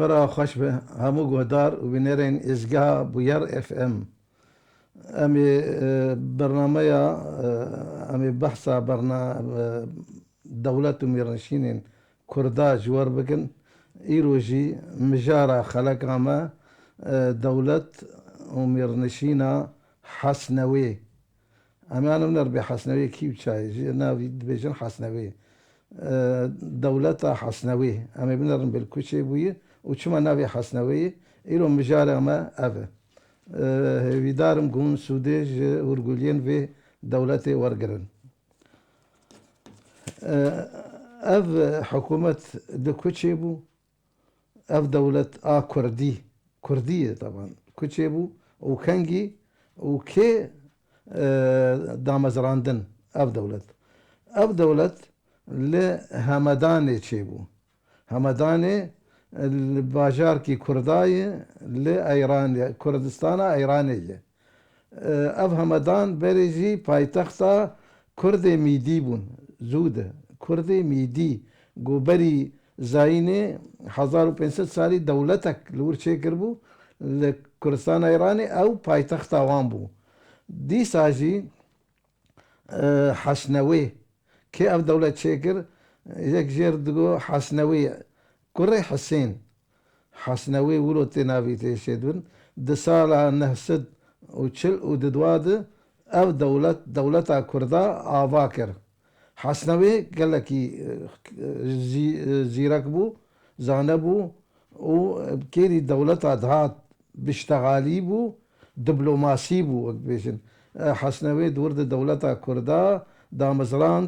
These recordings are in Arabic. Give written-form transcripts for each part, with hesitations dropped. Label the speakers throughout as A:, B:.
A: ورا خوش به همو گهدار و بینرین ازگاه بویر اف ام امی برنامه امی بحثا دولت و میرنشینین کردا جوار بکن ایروجی مجارا خلق اما دولت و میرنشینا حسنوی اما انا منربي حسنوي كيف شاي ناوي بيجن حسنوي دولتا حسنوي اما بنرن بالكوشي بوي وشما ناوي حسنوي إيرو مجارة ما أفا ويدارم قون سوديج ورقولين في دولتي ورقرن أف حكومة دو كوتشيبو أف دولة كردية طبعا كوتشيبو وكانجي وكي دامزراندن أف دولة لهمداني تشيبو همداني الباجار كي كرداية لإيران كردستان إيرانية أف همدان بريجي بايتختا كردي ميدي بون زودة كردي ميدي قوبري زايني 1500 سالي دولتك لور شكر بو لكردستان إيراني أو بايتختا وان بو دي ساجي حسنوي كي أف دولة شكر يك جير دقو حسنوي كوري حسنوي ولو تنافي تيشيدون دسالة نهسد وشل وددواد أو دولتا كردا آفاكر حسنوي قال لك زيركبو زانبو وكيري دولتا دهات باشتغالي بو دبلوماسي بو بيشن حسنوي دورد دولتا كردا دامزران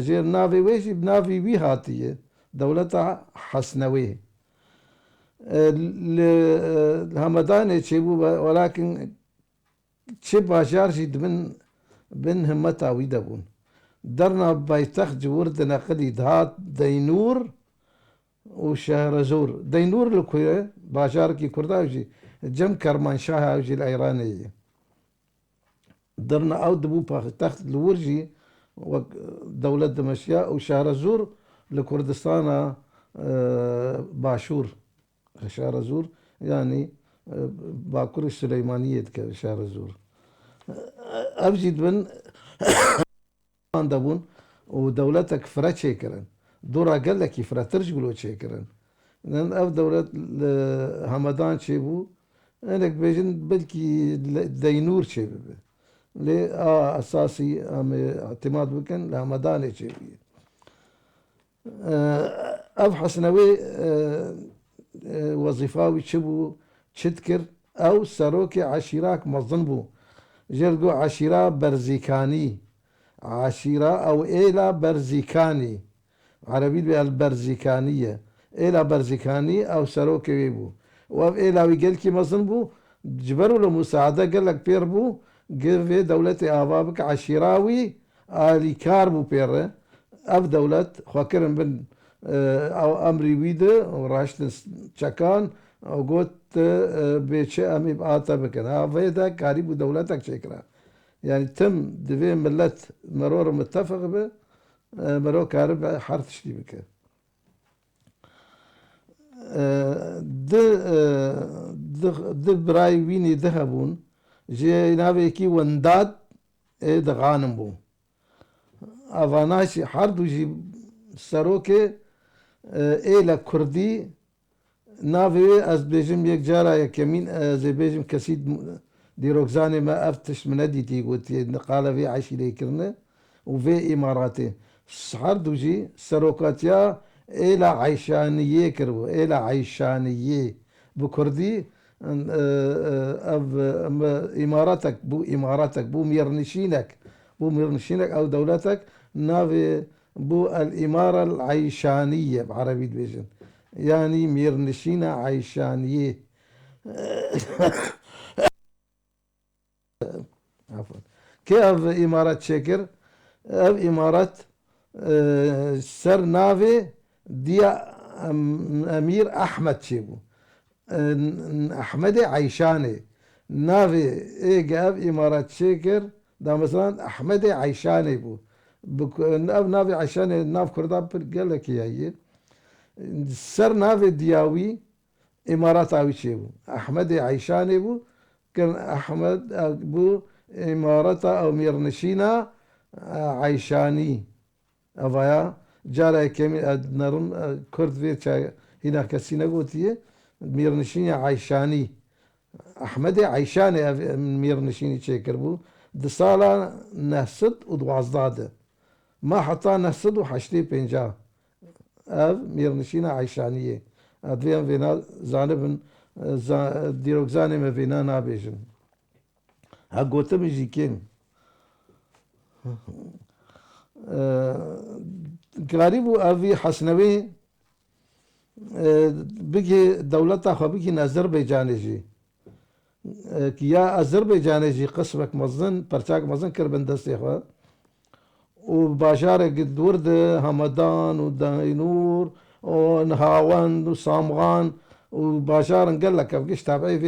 A: جير نافي ويش بنافي بي هاتيه دولتا حسنوي همداني تشيبو ولكن تشيب باشار جد بن همتا ويدبون درنا بايتخت جورد نقدي دهات دينور وشهرزور دينور لكوية باشار كي كرداوجي جم كرمانشاه وجي الأيرانية درنا أو دبو بايتخت الورجي دولة دمشق وشهرزور لكردستان باشور شهرزور يعني باكور السليمانية كشهرزور أبجد بن دبون ودولتك فرا شكرا دورا قال لك فرا ترجلو شكرا لأن أف دولة همدان شيبو أنك بيجن بلكي دينور شيبو لي أساسي اعتماد بكن لهمدان شيبو أف حسنوي وظيفاوي شبو تشتكر أو سروكي عشيراك مظنبو جرقو عشيرة برزيكاني عشيرة أو إيلا برزيكاني عربي بالبرزيكانية إيلا برزيكاني أو سروكي ويبو وف إيلا ويقلكي مظنبو جبروا له مساعدة قال لك بيربو قل في دولة آبابك عشيراوي آلي كاربو بيره أف دولة خواكرن بن أو أمري ويدا وراشتن شكان أو قلت بيتش أمي بآتا بكن هذا كاريبو دولتك شكرا يعني تم دفين ملت مرور متفق به مرور كارب حرث شدي بك د براي ويني ذهبون جي نابيكي ونداد دغانم بو أفاناشي حردو جي سروكي إيلا كردي نافي از بيجم يك جارا يك يمين زي بيجم كسيد دي روكزاني ما افتش من اديتي قلت قال في عشي ليكرنا وفي اماراتي حردو جي سروكاتيا إيلا عيشانية كربو إيلا عيشانية بكردي إماراتك بو ميرنشينك أو دولتك نافي بو الإمارة العيشانية بعربي بيجن يعني ميرنشينا عيشانية عفوا كيف إمارة شكر إمارة سر نافي ديا أمير أحمد شيبو أحمد عيشاني نافي إيجا إمارة شكر دا مثلا أحمد عيشاني بو نافي عيشاني ناف كرداب قال لك يا سر نافي دياوي إمارات أوي شيء أحمد عيشاني بو كان أحمد بو إمارات أو ميرنشينا عيشاني أفايا جارة كمي نرم كرد في هنا كسينا قوتيه ميرنشينا عيشاني أحمد عيشاني ميرنشيني شكر بو دسالة نهسد ودوازداده ما حطا نهسد وحشتي بينجا اف ميرنشينا عيشانية ادوين فينا زانبن ديروك زاني ما فينا نابيجن ها قوتم يجي كين قريبو افي حسنوي بيجي دولتا خو بيجي أذربيجاني جي كيا أذربيجاني جي قسمك مزن برشاك مزن كربن دستي خو وباشارة قد ورد همدان وداينور ونهاوند وصامغان وباشارة قال لك ابقيش تابعي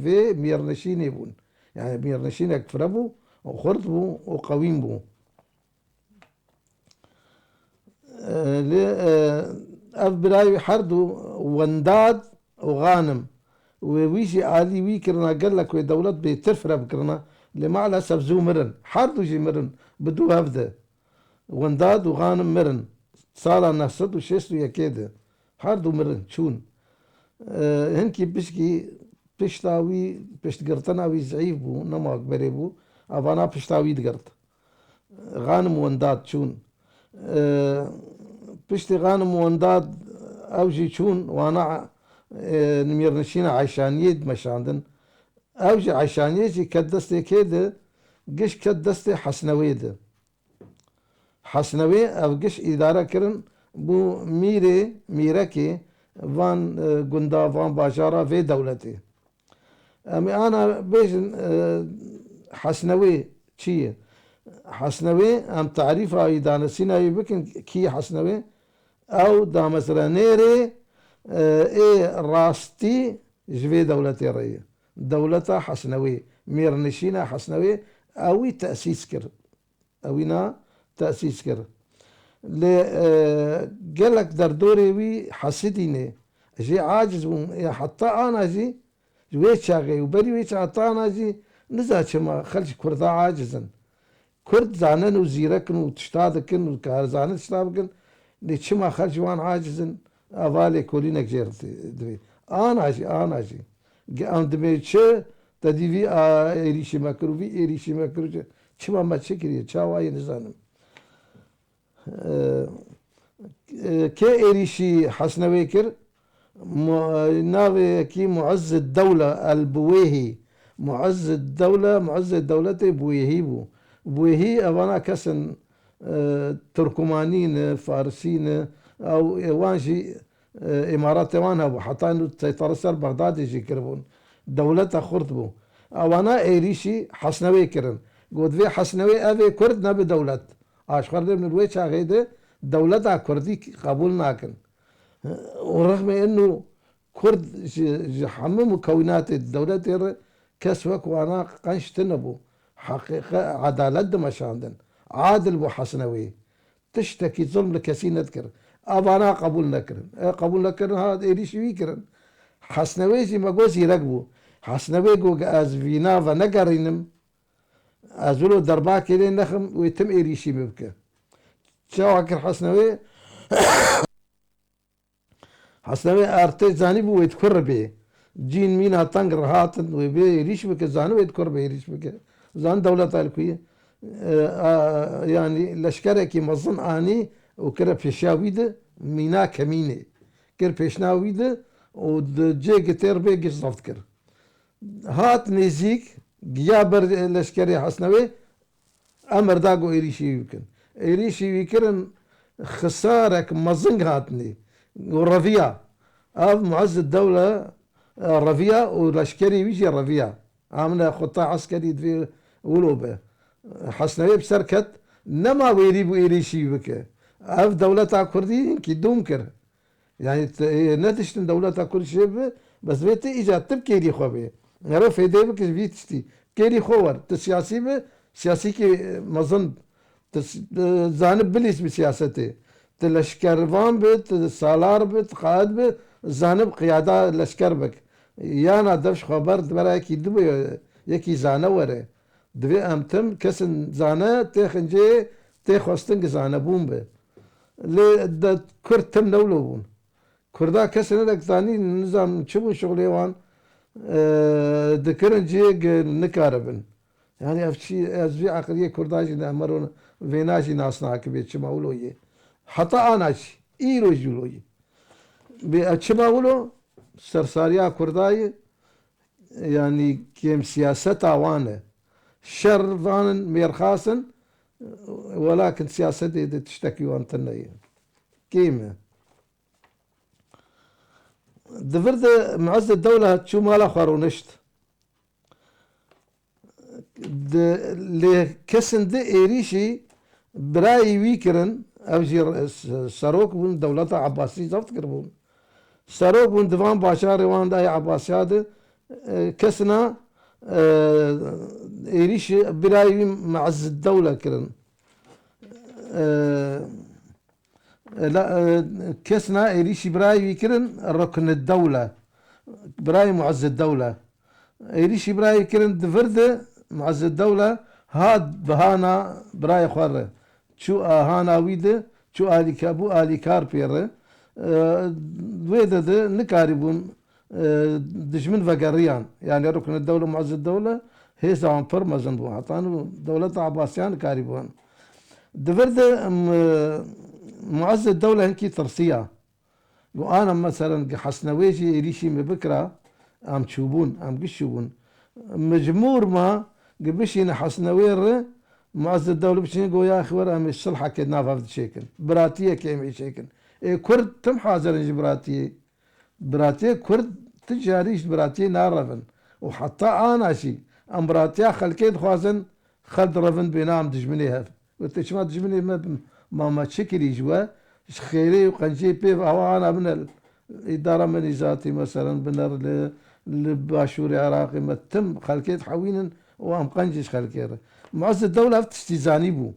A: في ميرنشين يبون يعني ميرنشين اكفربو وخرطبو وقويم بو اف براي حردو ونداد وغانم ويجي آلي ويكرنا قال لك دولت بتفرب كرنا لما على سبزو مرن حردو جي مرن بدو هفده ونداد وغانم مرن صار نفسد وشيستو يكيده حردو مرن شون هنكي بشكي بشتاوي بشت قرطناوي زعيف بو نما أكبري بو أفانا بشتاوي دقرط غانم ونداد شون بشتي غانم ونداد أوجي شون وانا نميرنشينا عيشانيد مشاندن أوجي عيشانيجي كدستي كيده قش كدستي حسنويده حسنوي او قش اداره كرن بو ميركي وان قندا وان باشارة في دولتي امي انا بيجن حسنوي چيه حسنوي ام تعريفها ايدان سيناوي بكن كي حسنوي او دا مثلا نيري اي راستي جوي دولتي رأي دولتا حسنوي ميرنشينا حسنوي اوي تأسيس كر اوينا تأسيس كر قالك دردوري وي حسديني جي عاجز حتى انا جي ويت شاغي وبري ويت حتى انا جي نزا ما خلش كردا عاجزا كرد زانن وزيركن وتشتادكن وكارزانن تشتابكن ليش ما خلش وان عاجزن افالي كولينك جيرتي دوي انا جي ام دميتش تديفي اريشي ماكروفي اريشي ماكروفي چما ما چكري چاواي نزانم كي اريشي حسنوي كر ناوي كي معز الدولة البويهي معز الدولة بويهي بويهي اوانا كسن تركمانين فارسين او وانجي امارات وانها حتى انه تيطرسر بغداد يجي كربون دولتها خرطبو اوانا ايريشي حسنوي كرن قد في حسنوي افي كرد نبي دولت اشخر من الويتش غيده دولتها كردي قبول ناكن ورغم انه كرد حمم مكونات الدولة كسوك وانا قنش تنبو حقيقة عدالة مشاندن عادل بو حسنوي تشتكي ظلم لكسين نذكر أبانا قبول نكرن قبول نكرن هذا إيريش ويكرن حسنوي زي ما قوزي رقبو حسنوي قو از فينا ونقرينم ازولو دربا كيلين نخم ويتم إيريشي مبكى شاوكر حسنوي ارتي زاني بو يتكر بي جين مينا تنقر هاتن ويبي إيريش بك زانو يتكر بي إيريش بك زان دولة تالكوية يعني لشكركي مظن اني وكره بيشاويده مينا كمينه كر بيشناويده ودجي قتير بيجي صفت كر هات نيزيك جابر لشكري حسنوي امر داقو ايريشي يمكن ايريشي يكرن خسارك مظن هاتني والرفيع هذا معز الدولة الرفيع ولشكري ويجي الرفيع عامله قطاع عسكري في ولوبه حسنوي بسركت نما ويريبو إيريشي بك اف دولتا كردي كي دومكر يعني نتشتن دولتا كل شيء بس بيت اجا تبكي لي خوبي نرى في ديبك بيتشتي كيري خور تسياسي به سياسي كي مظن زانب بليس بسياسته تلشكروان بت سالار بت قائد بت زانب قیادا لشکر بک یانا دفش خبر برای یکی دو یکی زانه وره دوی امتم کسن زانه تخنجه تخواستن که زانه بوم به لی کرد تم نولو بون کردا کسن دکتانی نظام چبو شغلی وان دکرن جیگ نکاربن يعني افشي ازبي عقليه كرداجي نامرون فيناجي ناس ناكبي تشماولوي حتى اناجي ايرو جولوي بتشماولو سرساريا كرداي يعني كيم سياسة وانه شر فان ميرخاسن ولكن سياسة دي تشتكي وانتنية كيمة دفرد معز الدولة تشو مالا خارونشت li kesin de êrişî birayê wî kirin ev jî serok bûn dewleta Abbasî zaft kiribûn serok bûn divan başarê wan de Abbasiya de kesina êrişî birayê wî Muezzedewle kirin kesina êrişî birayê wî kirin Ruknedewle birayê Muezzedewle êrişî birayê kirin divir de Muezzedewle هاد بهانا براي خوره شو هانا ويده شو بو آلیکار پیره ويده ده نكاربون دجمن وقريان يعني ركن الدولة معز الدولة هي زمان فرمزن بو حطانو دولة عباسيان كاربون دفرد معز الدولة هنكي ترسية وانا مثلا حسنويجي ريشي مبكرة ام تشوبون ام قشوبون مجمور ما قبشين حسنوير معز الدولة بشين قو يا اخي ورا مش صلحة كد نافع في شيكن براتية كيمي شيكن إيه كرد تم حاضر يجي براتية كرد تجاريش براتية نارفن وحتى انا شي ام براتية خلكيد خوازن خلد رفن بينام دجمنيها قلت ما دجمني ما تشكل يجوا خيري وقنجي بيف او انا من الادارة من ذاتي مثلا بنر لباشوري عراقي ما تم خلكيد حوينن وام قنجش خلكيره معز الدولة افتشتي زانيبو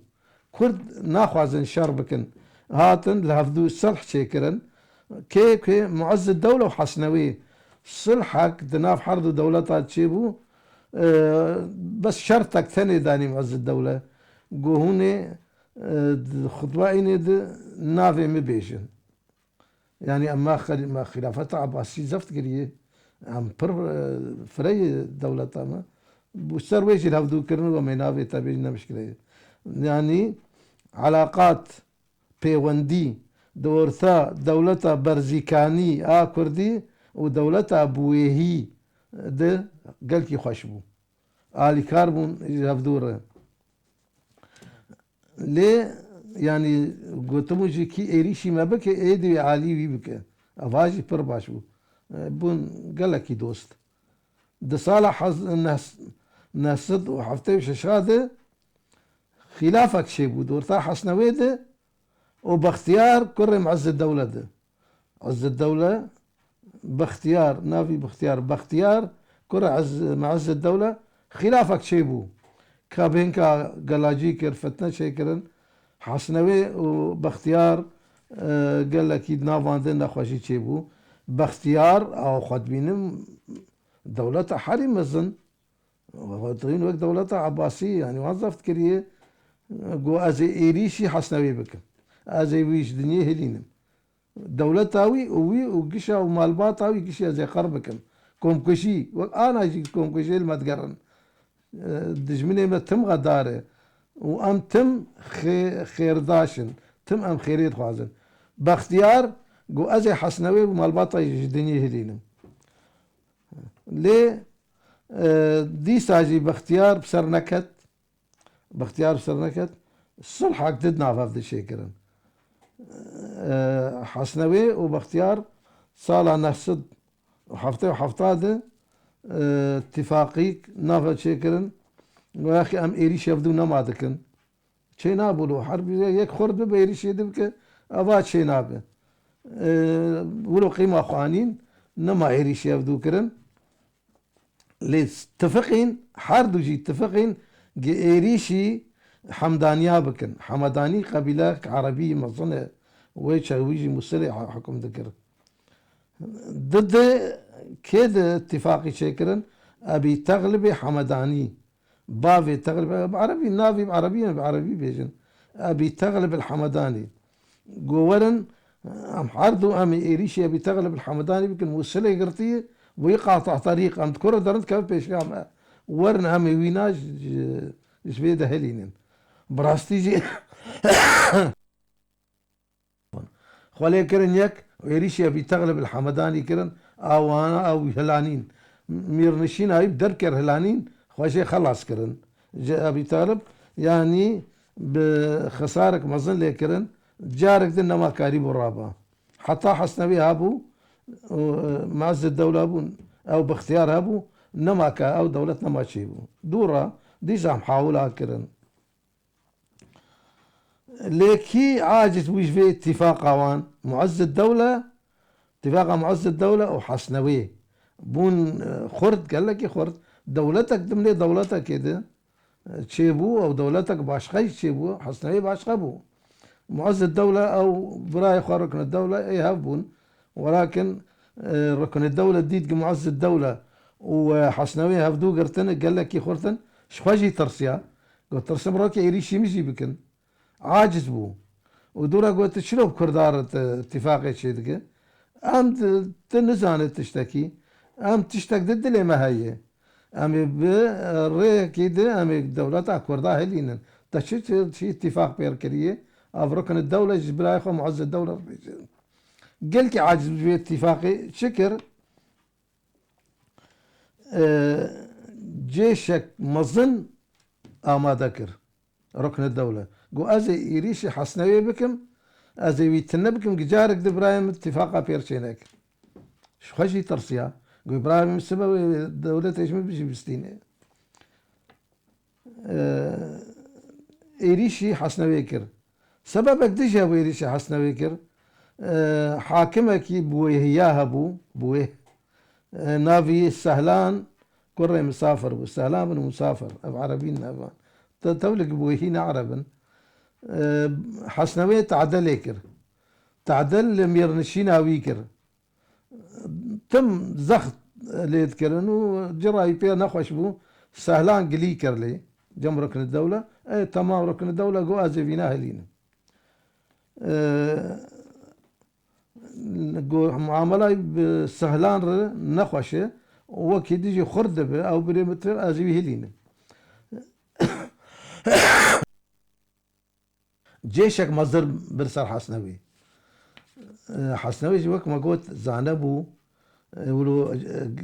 A: كرد ناخوازن شر بكن هاتن لهفدو الصلح شيكرن كي معز الدولة وحسنوي صلحك دناف حرد دولتها تشيبو بس شرطك ثاني داني معز الدولة قو هوني خطوائني نافي مبيشن يعني اما خلافة عباسي زفت قريه عم بر فري دولتها ما بوستر ويش الهفدو كرنو ومينافي تابينا مشكلة يعني علاقات بيوندي دورثا دولتا برزيكاني كردي ودولتا بويهي ده قلكي خشبو آلي كاربون الهفدور ليه يعني قلتمو جي كي ايريشي ما بك ايدي عالي وي بك افاجي پر باشبو بون قلكي دوست ده صالح الناس ناسد وحفتي وششاده خلافك شي بود ورتاح حسنوي ده وباختيار كر معز الدولة ده عز الدولة باختيار نافي باختيار كر معز الدولة خلافك شي بو كابينكا قلاجي كر فتنة شيكرن حسنوي وباختيار قال لك نافان ده نخوشي شي بو باختيار او خد بينم دولة حريم مزن وطرين وقت دولة عباسية يعني وظفت كريه قو ازي ايريشي حسنوي بك ازي ويش دنيا هلينم دولة تاوي وقشا ومالبات تاوي قشا زي قربكم كوم كشي وانا جي كوم كشي ما تقرن دجمني ما تم غداره وام تم خير داشن تم ام خيريت خوازن باختيار قو ازي حسنوي ومالبات تاوي دنيا هلينم ليه دي ساجي باختيار بسر نكت الصلح عقدتنا في هذا الشيء كرن حسنوي وباختيار صالة نفسد وحفطة ده اتفاقيك نافذ شيء كرن ويا اخي ام ايريش يبدو نمادكن شي نابلو حرب يك خرد بايريش يدبك ابات شي نابه ولو قيمة خوانين نما ايريش يبدو كرن اتفقين حردو جي اتفقين ايريشي حمدانيا بكن حمداني قبيلة عربية مظنة ويجي مسلح حكم ذكر ضد كيد اتفاقي شكرا أبي تغلبي حمداني بافي تغلب بعربي نافي بعربي بيجن أبي تغلب الحمداني جورن أم حردو أم إيريشي أبي تغلب الحمداني بكن موصلة قرطية ويقاطع طريق أم تكرر درنت كيف بيش ورن أم ويناج جبيدة هلينين براستيجي خليه كرن يك ويريشي أبي تغلب الحمداني كرن أو أنا أو هلانين ميرنشين أي بدركر هلانين خوشي خلاص كرن أبي تغلب يعني بخسارك مظن لي كرن جارك دنا ما كاريب الرابع حتى حسنبي هابو معز الدولة أبو أو باختيار أبو نماكا أو دولتنا ما تشيبو دورة دي زعم حاولها كرن لكي عاجز ويش في اتفاق وان معز الدولة اتفاق معز الدولة وحسنويه بون خرد قال لك خرد دولتك دملي دولتك كده تشيبو او دولتك باشخي تشيبو حسنويه باشخبو معز الدولة او براي ركن الدولة يهبون ولكن ركن الدولة ديد معز الدولة وحسنويه هفدو قرتن قال لك خرتن شخواجي ترسيا قلت ترسم روكي يريشي مجي بكن عاجز بو ودورا قلت شلو بكردار اتفاقي شيء ام تنزانت تشتكي ام تشتك ضد اللي ما هي ام بري كده ام دولتها كردا هلين تشت شي اتفاق بيركريه افركن الدوله جبراي خو معز الدوله قلت عاجز باتفاقي شكر جيشك مظن ما ذكر ركن الدولة قو أزي يريشي حسنوي بكم أزي ويتنبكم جارك دبرايم اتفاقا بيرشينك شو خشي ترسيا قو إبراهيم السبب الدولة ايش ما بيجي بستين يريشي حسنوي كر سببك ديش أبو يريشي حسنوي كر حاكمك بويه هياها بويه نافي السهلان كره مسافر والسهلان بن مسافر أب عربيين أبان تولك بويهين عربا حسنوية تعدل يكر تعدل ميرنشين ويكر تم زخت اللي يذكرنه جراي بيا نخوش بو سهلان قليكر لي جم ركن الدولة اي تمام ركن الدولة قو ازفيناه لينا قو معاملة بسهلان نخوشه وكيد يجي خردبه او بريمتر ازفيه لينا جيشك مصدر برسال حسنوي حسنوي وك ما قلت زعنبو ولو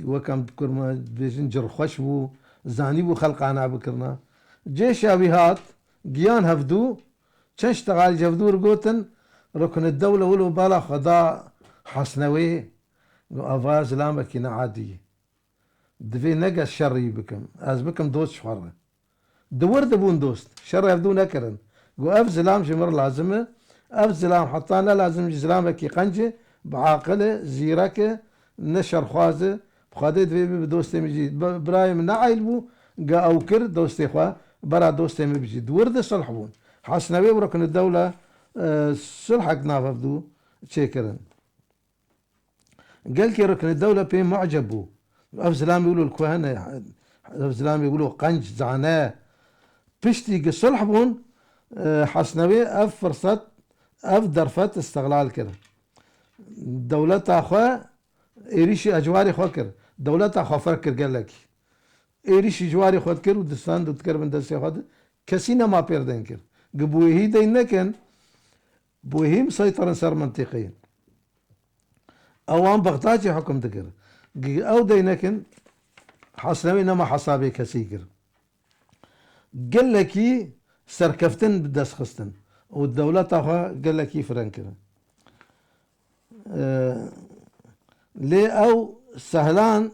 A: وكم كرما بيجن جر خشبو زانيبو خلق انا بكرنا جيش ابي هات جيان هفدو تشش تغال جفدو رقوتن ركن الدولة ولو بالا خضاء حسنوي افاز لامك عادي دفي نقا الشري بكم از بكم دوست شفره دور دبون دوست شر يفدو نكرن قو اف زلام شمر لازمه اف زلام حطان لا لازم زلامك قنجه بعاقله زيرك نشر خوازه بخاده دوي بدوستي مجي برايم نعيل بو قا او كر دوستي خوا برا دوستي مبجي دور ده صلحبون حسنوي وركن الدولة صلحك ناففدو تشيكرن قال كي ركن الدولة بين معجبو اف زلام يقولوا الكهنة اف زلام يقولوا قنج زعناه بشتي قصلح بون حسنوي اف فرصة اف درفت استغلال كر دولة اخوا ايريشي اجواري خوا كر دولة اخوا فركر قال لك ايريشي جواري خوا كر ودستان دتكر من دستي خوا كسينا ما بيردن كر قبوهي دينكن بوهي مسيطر سر منطقيا اوان بغدادي حكم دكر او دينكن حسنوي نما حسابي كسيكر قال لكي سركفتن بدس خستن والدولة تاخا قال لكي فرنكر لي او سهلان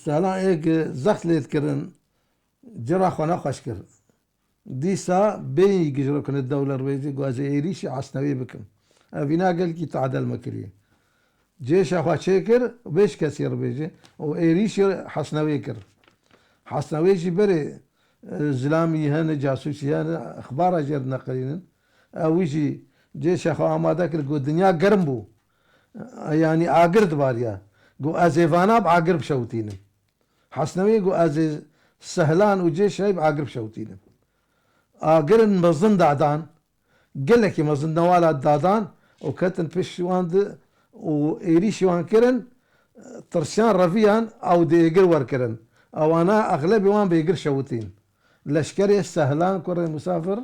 A: ايك زخت لي تكرن جرا خنا خشكر ديسا بي جرا كن الدولة الرويزي قوازي ايريش عسنوي بكم افينا قال كي تعدل مكري جيش اخوا شيكر وبيش كثير بيجي وايريش حسنوي كر حسنوي جي بري زلامي هنا جاسوسي هنا اخبار اجر نقلين او يجي جيش اخو اماده كر الدنيا قرم بو يعني آگر دباریا گو از ایوانا بآگر بشوتینم حسنوی گو از سهلان و جيش هاي بآگر بشوتینم آگر مزن دادان قلك مزن نوالا دادان وكتن بش واند و إيريش وان كرن ترشان رفيان أو ديقر وركرن أو أنا أغلبي وان بيقر شوتين لشكري سهلان كوري مسافر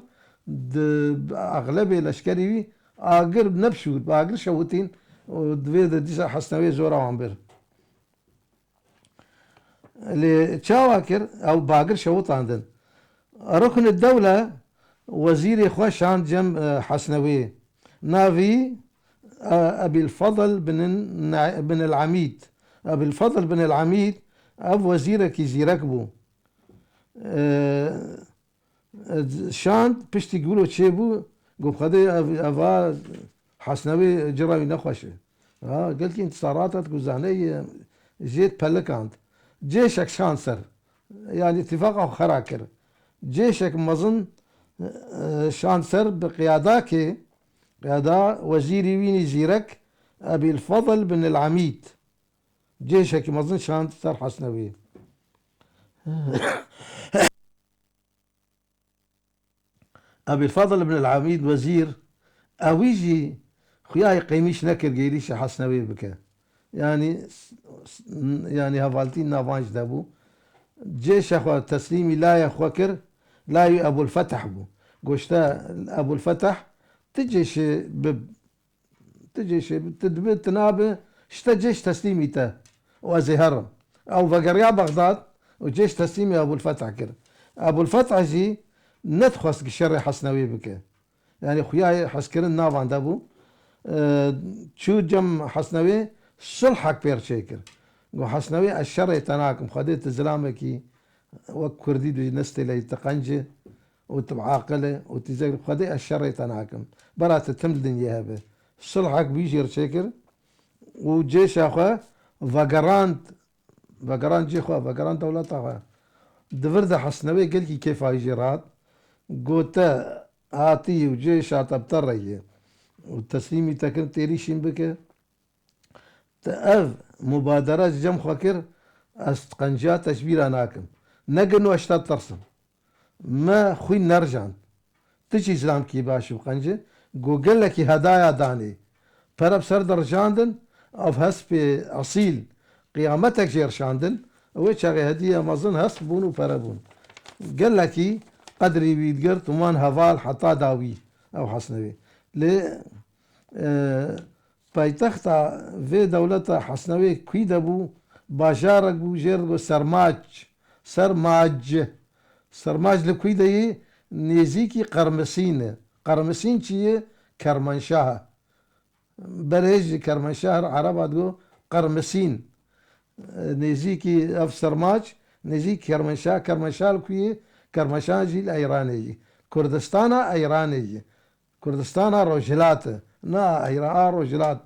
A: أغلبي لشكري آقر بنبشوت بآقر شوتين ودويد ديسا حسنوية زورا وانبر اللي تشاواكر أو بآقر شوت عندن ركن الدولة وزير خوش عند جم حسنوية نافي أبي الفضل بن العميد أبي الفضل بن العميد أب وزيرك يزيركبو شاند بشتي يقولوا تشيبو قوم خدي أفا حسنوي جراوي نخوشه قلت انتصاراتك وزاني جيت بلكاند جيشك شانسر يعني اتفاق أو خراكر جيشك مظن شانسر بقياداك قيادة وزيري ويني زيرك أبي الفضل بن العميد جيشك مظن شانسر حسنوي أبي الفضل بن العميد وزير أويجي خياي قيميش نكر قيريش حسنوي بك يعني هفالتين نافانج دابو جيش أخوة تسليمي لا يا أخوكر لا أبو الفتح بو قوشتا أبو الفتح تجيش تدبت تنابه شتا جيش تسليمي تا وأزهر أو فقريا بغداد وجيش تسليمي أبو الفتح كر أبو الفتح جي ندخس الشر حسنوي بك يعني خوياي حسكرن نافان دابو شو جم حسنوي صلحك بير شيكر قو حسنوي الشر يتناكم خديت زلامكي وكردي دي نستي لي تقنجه وتبعاقله وتزغر خدي الشر يتناكم برا تتم الدنيا هبه صلحك بيجي شيكر وجيش اخو فقراند جي اخو فقراند دولت اخو دفرد حسنوي قال كي كيف هايجيرات قوتا هاتي وجيش هاتبتر ريه والتسليمي تكن تيريشين بك تأذ مبادرات جم خكر استقنجات تشبير ناكم نقنو اشتاد ترسم ما خوي نرجع تجي زلام كي باشو قنجة قو قال لك هدايا داني فرب سر درجاندن او هسب اصيل قيامتك جير شاندن ويش هغي هدية مظن هسب بونو فربون قال لك قدري بيدقر تمان هفال حتى داوي او حسنوي لي پایتخت في دولة حسنوي كوي دبو باجارك بو جيرغو سرماج لكوي دي نيزيكي قرمسين چيه كرمنشاه برهج كرمنشاه عرب دو قرمسين نيزيكي اف سرماج نيزيكي كرمنشاه لكوي كرمنشاه جي الايراني كردستان روجلات نا ايران روجلات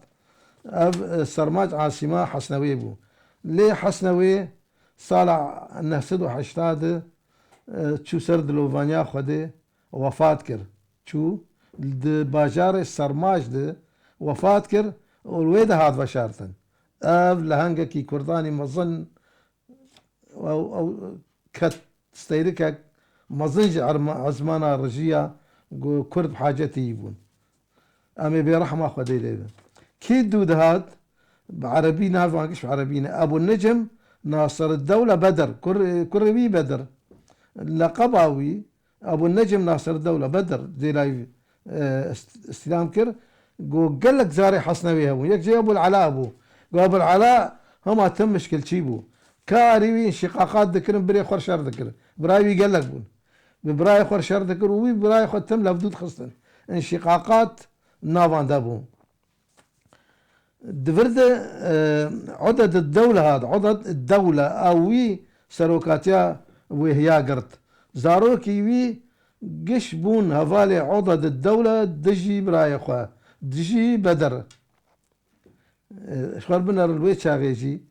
A: سرماج عاصمة حسنوي بو ليه حسنوي صالع نهسدو حشتاد چو سر دلوفانيا خوده وفات كر چو باجار سرماج ده وفات كر والويده هاد بشارتن لهنگا كي كرداني مظن او كت استيركك مظنج عزمانا رجية كرد بحاجتي يبون امي برحمة خوده ليه كي دود هاد بعربي نافانكش بعربينا ابو النجم ناصر الدولة بدر كربي بدر لقباوي ابو النجم ناصر الدولة بدر زي لاي استلام كر قال لك زاري حسنوي هو يك جي ابو العلاء ابو العلاء هما تم مشكل شيبو كاريوي انشقاقات ذكر بري خور شر ذكر برايوي قال لك بون ببراي خور شر ذكر وي براي خور تم لفدود خصن انشقاقات نافان دابو دفرد عدد الدولة هذا عدد الدولة أوي سروكاتيا وهي قرت زاروكي وي قش بون هفالي عدد الدولة دجي براي خوا دجي بدر شوار بنا الويت شاغيجي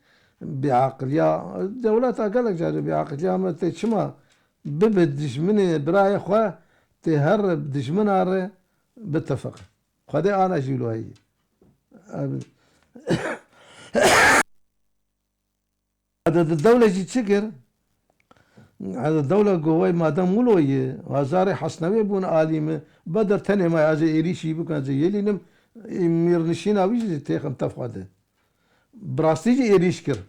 A: بعقليا الدولة أقلك جاري بعقليا ما تشما ببد دجمني براي خوا تهرب دجمنار باتفق خدي أنا جيلو هي عدد الدولة جي تشكر عدد الدولة قوي مادام مولوية وزاري حسنوي بون عالمة بدر تاني ما يعزي إيريشي بكان زي يلينم ميرنشينا ويجي تيخم تفقده براستيجي إيريش كر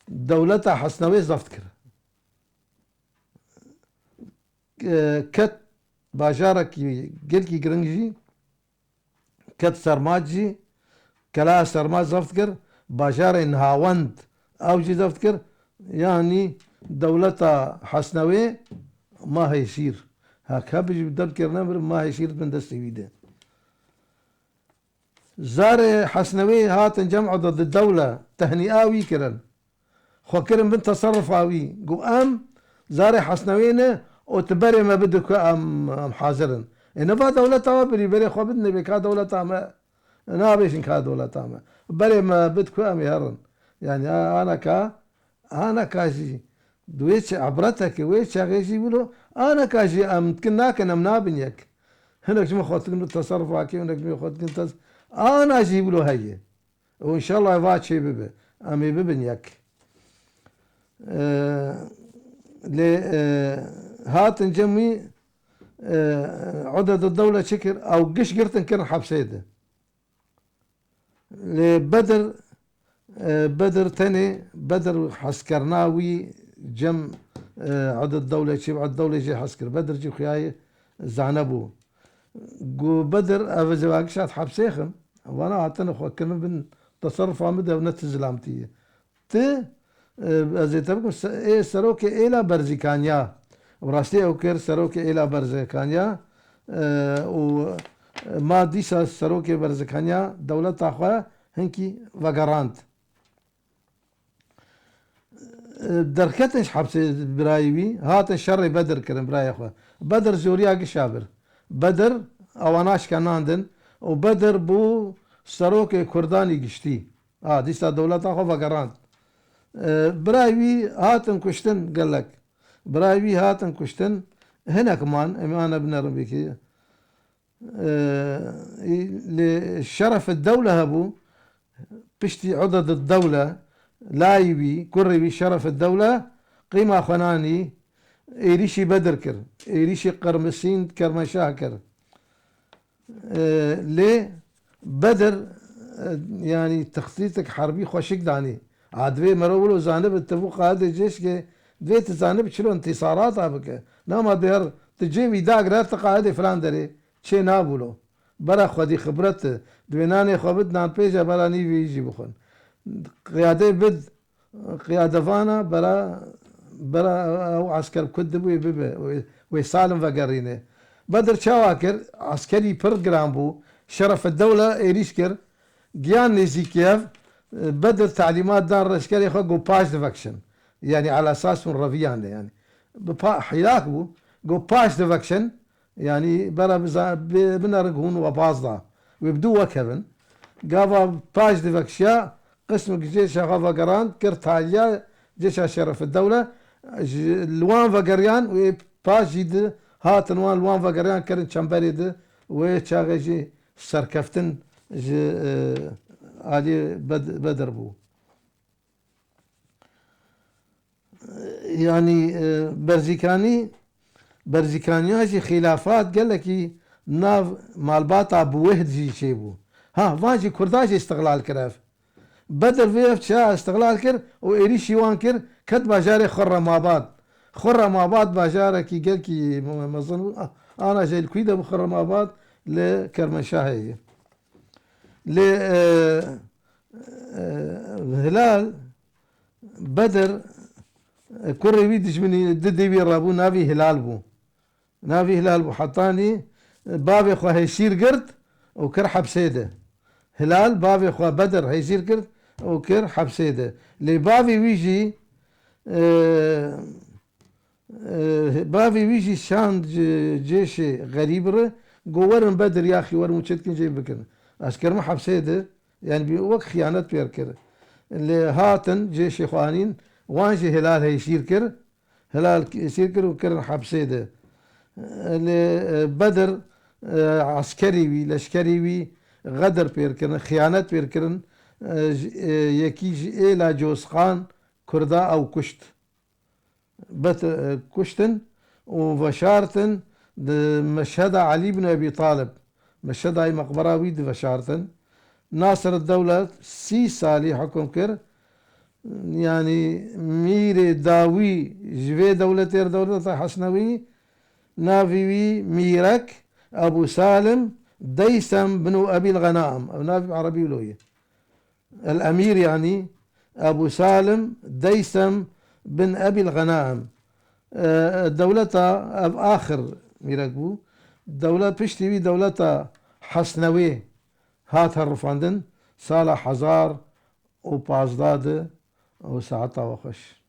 A: دولتها حسنوي زفت كر كت باجارك جلكي جرنجي كت سرماجي كلا سرماج زفت كر باجار نهاوند او جي زفت كر يعني دولتها حسنوي ما هيصير هكا بيجي بدل كرنمر ما هيصير من دستي بيده زار حسنوي هاتن جمع ضد الدولة تهنئاوي كرن خو كرن بنت تصرفاوي قو ام زار حسنوينا وتبري ما بدك ام حاضرن انما دولتها بري خو بدنا بكا دولتها ما نابيش كا دولتها ما بري ما بدك ام يهرن يعني انا كاجي دويتش عبرتك ويتش غيجي بلو انا كاجي ام كناك انا منابنيك هناك ما خاطر التصرف هاكي هناك ما خاطر انا اجيب له هي وان شاء الله يفات شي ببه امي ببنيك هات نجمي عدد الدولة شكر او قش قرتن كر حبسيده لبدر بدر تاني بدر حسكرناوي جم عدد الدولة شيب عدد الدولة جي حسكر بدر جي خياي زعنبو قو بدر افزواك شات حبسيخم وانا عطنا خو كلمة بن تصرف عمده ونتزلامتية ازي تبقى ايه سروكي الى برزيكانيا وراستي اوكر سروكي الى برزيكانيا وما ديسا سروكي برزيكانيا دولة اخوة هنكي وقرانت دركتش حبس برايوي هات شر بدر كرم براي اخوة بدر زوريا قشابر بدر اواناش كاناندن وبدر بو سروكي كرداني قشتي ديسا دولة اخوة وقرانت برايوي هاتن كشتن قال لك برايوي هاتن كشتن هنا كمان انا ابن ربيكي لشرف الدولة هبو بشتي عدد الدولة لايبي كربي شرف الدولة قيمة خناني إيريشي بدر كر إيريشي قرمسين كرمشاه كر ليه بدر يعني تخطيطك حربي خوشك داني عادوي مرولو زانب التبوق هذا الجيش كي دويت زانب شلو انتصارات بك نما دير تجيبي داق راتقا هذه فلان دري شي نابولو برا خدي خبرت دويناني خبت نان بيجا برا نيفي يجي بخون قيادة بد قيادة فانا برا او عسكر كدبو بيبه ويسالم فقرينه بدر شواكر عسكري برجرام بو شرف الدولة إيريشكر جيان نيزيكيف بدر تعليمات دار العسكري خو باش ديفكشن يعني على اساس من رفيان يعني حيلاك بو جو باش ديفكشن يعني برا بنرقون وبازدا ويبدو وكبن قافا باش ديفكشيا قسم جيش غافا قران كرتاليا جيش شرف الدولة لوان فقريان وباش جيد هاتن وان لوان فقريان كرن شمبريد وشاغجي سركفتن علي بدر بو يعني برزيكاني جي خلافات قال لك ناف مالباتا بوهد جي شيبو فاجي كرداجي استقلال كراف بدر فيف شا استقلال كر وإيريشي وان كر كت باجاري خرماباد باجاري كي قال كي مظن انا جاي الكويدة بخرماباد لكرمشاهي هلال بدر كوري بيدش مني ددي بي رابو نافي هلال بو حطاني بابي خو هيشير قرد وكر حبسيده هلال بابي خو بدر هيشير قرد وكر حبسيده لي بابي ويجي بابي ويجي شان جيش غريب قورن بدر يا اخي ورمو تشتكن جاي بكر عسكر ما حبسيده يعني بوك خيانات بيركر اللي هاتن جيش اخوانين وانجي هلال هيشير كر هلال يشير كر وكر حبسيده اللي بدر عسكري وي لشكري وي غدر بيركرن خيانات بيركرن یەکی ئێلا جۆسخان کوردا ئەو کوشت بەت کوشتن و بەشارتن مەشهەدا عەلی بن ئەبی طالب مەشهەدای مەقبەراوی بەشارتن ناصر الدەولەت 30 ساڵی حکم کرد يعني ميري داوي جوي دولة حسنوي نافي ميرك أبو سالم ديسم بن أبي الغنائم نافي عربي لوية الأمير يعني أبو سالم ديسم بن أبي الغنائم الدولة آخر ميرك بو دولة بشتوي دولة حسنوي هات هالرفاندن صالح حزار وبازداد وساعتها وخش